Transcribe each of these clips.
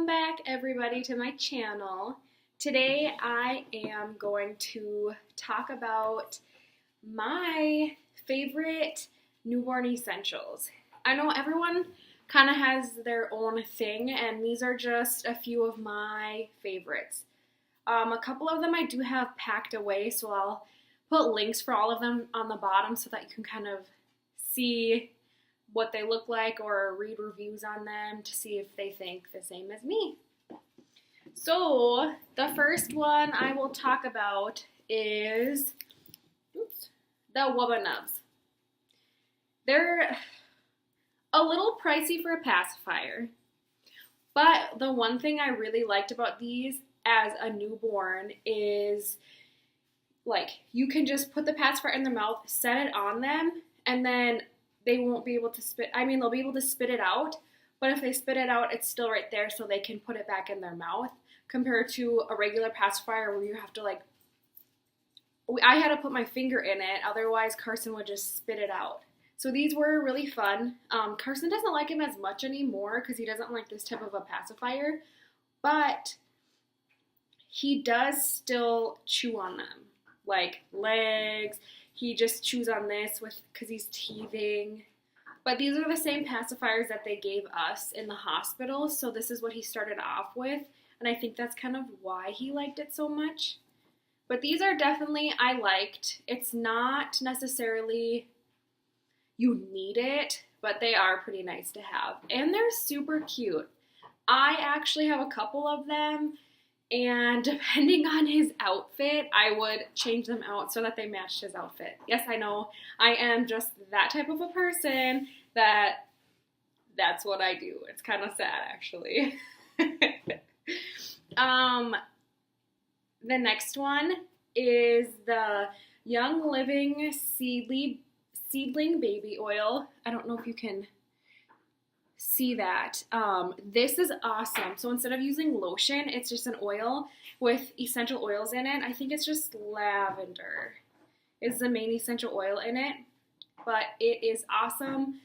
Welcome back, everybody, to my channel. Today I am going to talk about my favorite newborn essentials. I know everyone kind of has their own thing, and these are just a few of my favorites. A couple of them I do have packed away, so I'll put links for all of them on the bottom so that you can kind of see what they look like or read reviews on them to see if they think the same as me. So the first one I will talk about is the Wubba Nubs. They're a little pricey for a pacifier, but the one thing I really liked about these as a newborn is like you can just put the pacifier in their mouth, set it on them, and then they won't be able to they'll be able to spit it out, but if they spit it out, it's still right there so they can put it back in their mouth, compared to a regular pacifier where you have to I had to put my finger in it, otherwise Carson would just spit it out. So these were really fun. Carson doesn't like them as much anymore because he doesn't like this type of a pacifier, but he does still chew on them, like legs. He just chews on this because he's teething. But these are the same pacifiers that they gave us in the hospital, so this is what he started off with, and I think that's kind of why he liked it so much. But these are definitely, I liked. It's not necessarily you need it, but they are pretty nice to have. And they're super cute. I actually have a couple of them, and depending on his outfit, I would change them out so that they matched his outfit. Yes, I know, I am just that type of a person that's what I do. It's kind of sad, actually. The next one is the Young Living Seedling Baby Oil. I don't know if you can see that. This is awesome. So instead of using lotion, it's just an oil with essential oils in it. I think it's just lavender is the main essential oil in it, but it is awesome.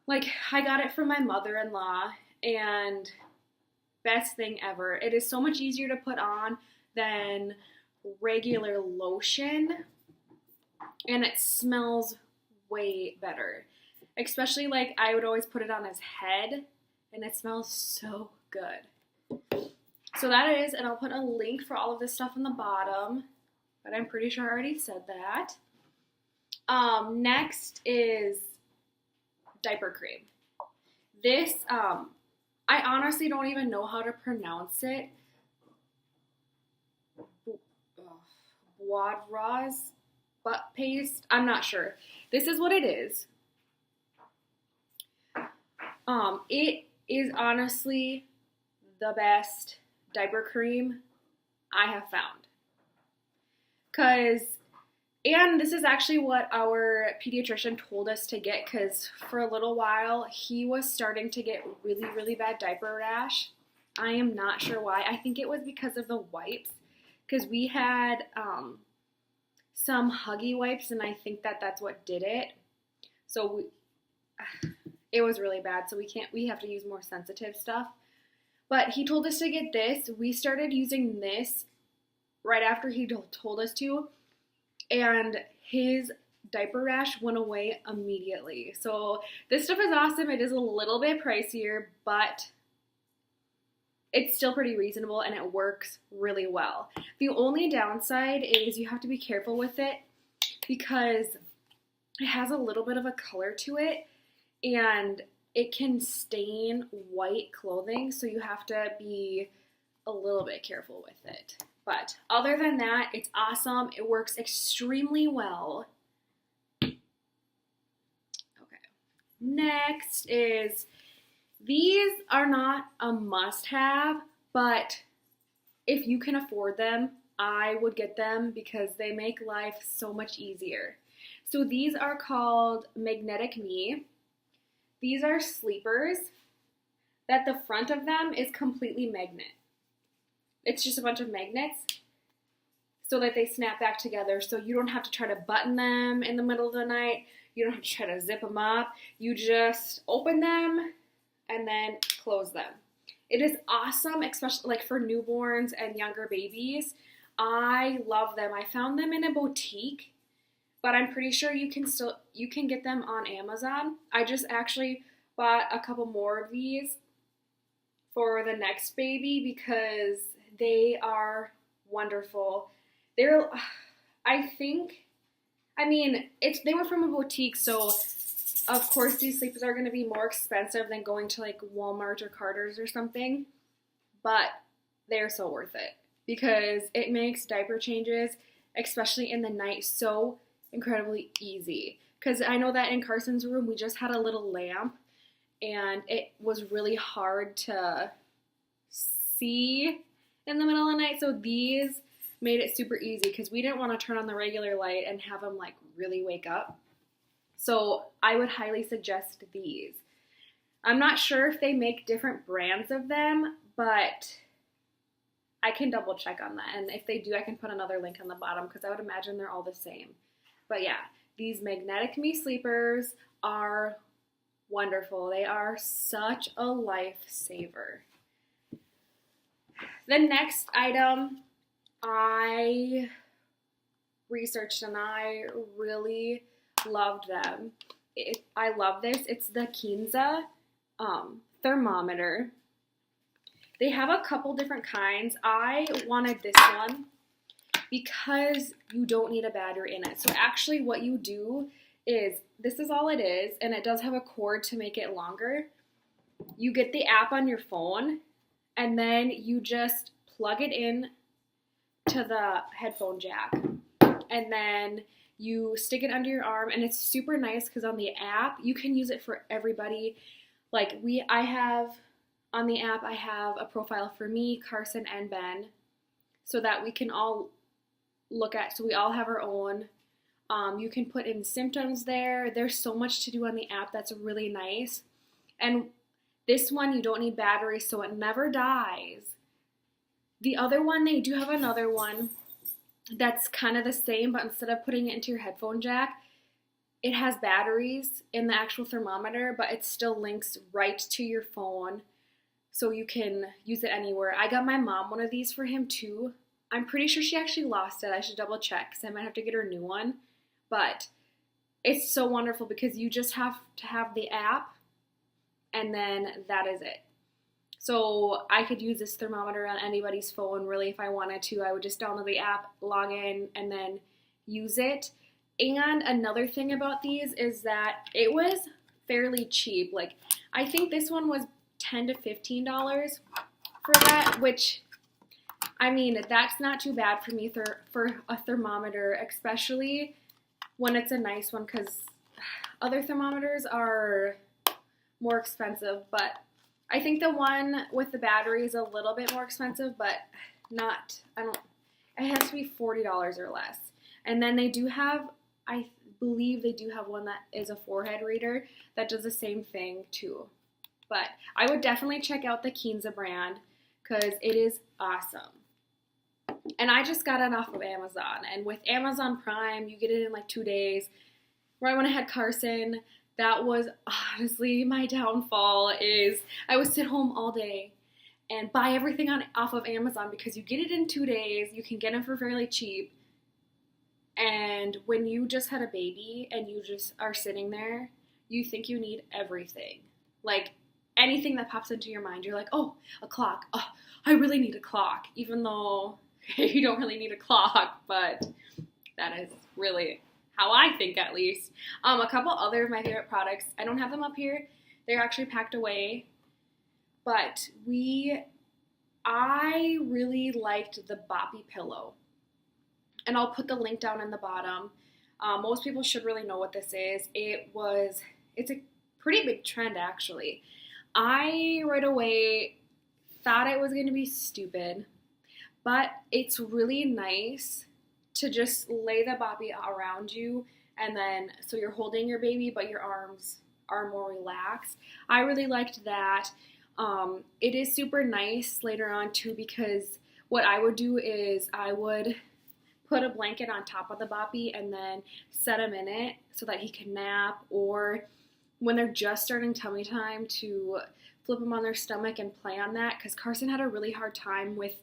Like, I got it from my mother-in-law, and best thing ever. It is so much easier to put on than regular lotion, and it smells way better. Especially, like, I would always put it on his head, and it smells so good. So that is, and I'll put a link for all of this stuff on the bottom, but I'm pretty sure I already said that. Next is diaper cream. This, I honestly don't even know how to pronounce it. Boudreauxs butt paste. I'm not sure. This is what it is. It is honestly the best diaper cream I have found. And this is actually what our pediatrician told us to get, because for a little while he was starting to get really, really bad diaper rash. I am not sure why. I think it was because of the wipes, because we had some Huggy wipes, and I think that's what did it. So it was really bad, so we have to use more sensitive stuff. But he told us to get this. We started using this right after he told us to, and his diaper rash went away immediately. So this stuff is awesome. It is a little bit pricier, but it's still pretty reasonable, and it works really well. The only downside is you have to be careful with it because it has a little bit of a color to it, and it can stain white clothing, so you have to be a little bit careful with it. But other than that, it's awesome. It works extremely well. Okay. Next is, these are not a must-have, but if you can afford them, I would get them because they make life so much easier. So these are called Magnetic Me. These are sleepers that the front of them is completely magnet. It's just a bunch of magnets so that they snap back together, so you don't have to try to button them in the middle of the night. You don't have to try to zip them up. You just open them and then close them. It is awesome, especially like for newborns and younger babies. I love them. I found them in a boutique, but I'm pretty sure you can get them on Amazon. I just actually bought a couple more of these for the next baby because they are wonderful. They're, I think, I mean, they were from a boutique, so of course these sleepers are going to be more expensive than going to like Walmart or Carter's or something, but they're so worth it because it makes diaper changes, especially in the night, so incredibly easy. Because I know that in Carson's room we just had a little lamp and it was really hard to see in the middle of the night, so these made it super easy because we didn't want to turn on the regular light and have them like really wake up. So I would highly suggest these. I'm not sure if they make different brands of them, but I can double check on that. And if they do, I can put another link on the bottom because I would imagine they're all the same. But yeah, these Magnetic Me sleepers are wonderful. They are such a lifesaver. The next item I researched and I really loved them. I love this. It's the Kinsa Thermometer. They have a couple different kinds. I wanted this one because you don't need a battery in it. So actually what you do is, this is all it is, and it does have a cord to make it longer. You get the app on your phone, and then you just plug it in to the headphone jack, and then you stick it under your arm, and it's super nice because on the app you can use it for everybody. Like I have on the app, I have a profile for me, Carson, and Ben, so that we can all look at, so we all have our own. You can put in symptoms there. There's so much to do on the app that's really nice. And this one, you don't need batteries, so it never dies. The other one, they do have another one that's kind of the same, but instead of putting it into your headphone jack, it has batteries in the actual thermometer, but it still links right to your phone, so you can use it anywhere. I got my mom one of these for him too. I'm pretty sure she actually lost it. I should double check because I might have to get her a new one. But it's so wonderful because you just have to have the app, and then that is it. So I could use this thermometer on anybody's phone, really, if I wanted to. I would just download the app, log in, and then use it. And another thing about these is that it was fairly cheap. Like, I think this one was $10 to $15 for that, which, I mean, that's not too bad for me for a thermometer, especially when it's a nice one, because other thermometers are more expensive. But I think the one with the battery is a little bit more expensive, but it has to be $40 or less. And then they do have, I believe they do have one that is a forehead reader that does the same thing too. But I would definitely check out the Kinsa brand because it is awesome. And I just got it off of Amazon. And with Amazon Prime, you get it in like 2 days. Right when I had Carson, that was honestly my downfall, is I would sit home all day and buy everything off of Amazon because you get it in 2 days. You can get them for fairly cheap. And when you just had a baby and you just are sitting there, you think you need everything. Like anything that pops into your mind, you're like, oh, a clock. Oh, I really need a clock. Even though you don't really need a clock, but that is really how I think, at least. A couple other of my favorite products, I don't have them up here. They're actually packed away. But I really liked the Boppy pillow. And I'll put the link down in the bottom. Most people should really know what this is. It's a pretty big trend, actually. I right away thought it was going to be stupid, but it's really nice to just lay the Boppy around you, and then so you're holding your baby, but your arms are more relaxed. I really liked that. It is super nice later on too, because what I would do is I would put a blanket on top of the Boppy and then set him in it so that he can nap, or when they're just starting tummy time, to flip them on their stomach and play on that, because Carson had a really hard time with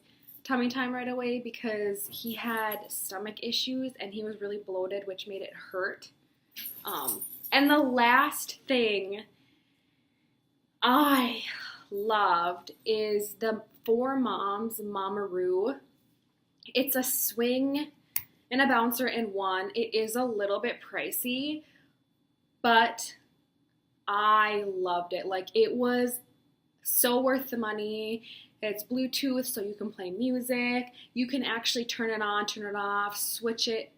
tummy time right away because he had stomach issues and he was really bloated, which made it hurt. And the last thing I loved is the For Moms Mamaroo. It's a swing and a bouncer in one. It is a little bit pricey, but I loved it. Like, it was so worth the money. It's Bluetooth, so you can play music. You can actually turn it on, turn it off, switch it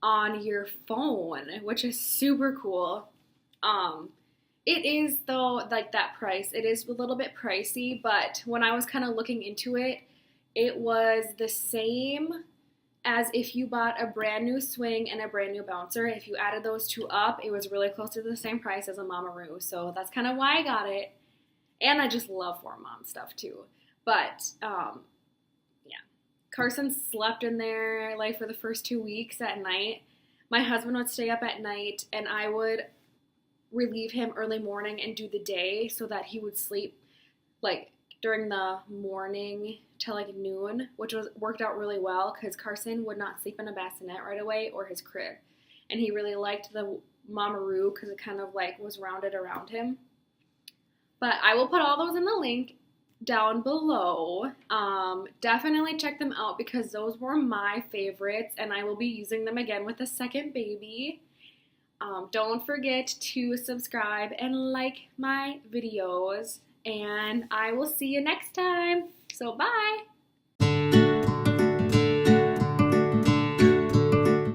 on your phone, which is super cool. It is, though, like that price. It is a little bit pricey, but when I was kind of looking into it, it was the same as if you bought a brand new swing and a brand new bouncer. If you added those two up, it was really close to the same price as a Mamaroo. So that's kind of why I got it. And I just love For Mom stuff too. But yeah, Carson slept in there like for the first 2 weeks at night. My husband would stay up at night and I would relieve him early morning and do the day so that he would sleep like during the morning till like noon, which worked out really well because Carson would not sleep in a bassinet right away or his crib. And he really liked the Mamaroo because it kind of like was rounded around him. But I will put all those in the link down below. Definitely check them out because those were my favorites and I will be using them again with the second baby. Don't forget to subscribe and like my videos, and I will see you next time. So bye!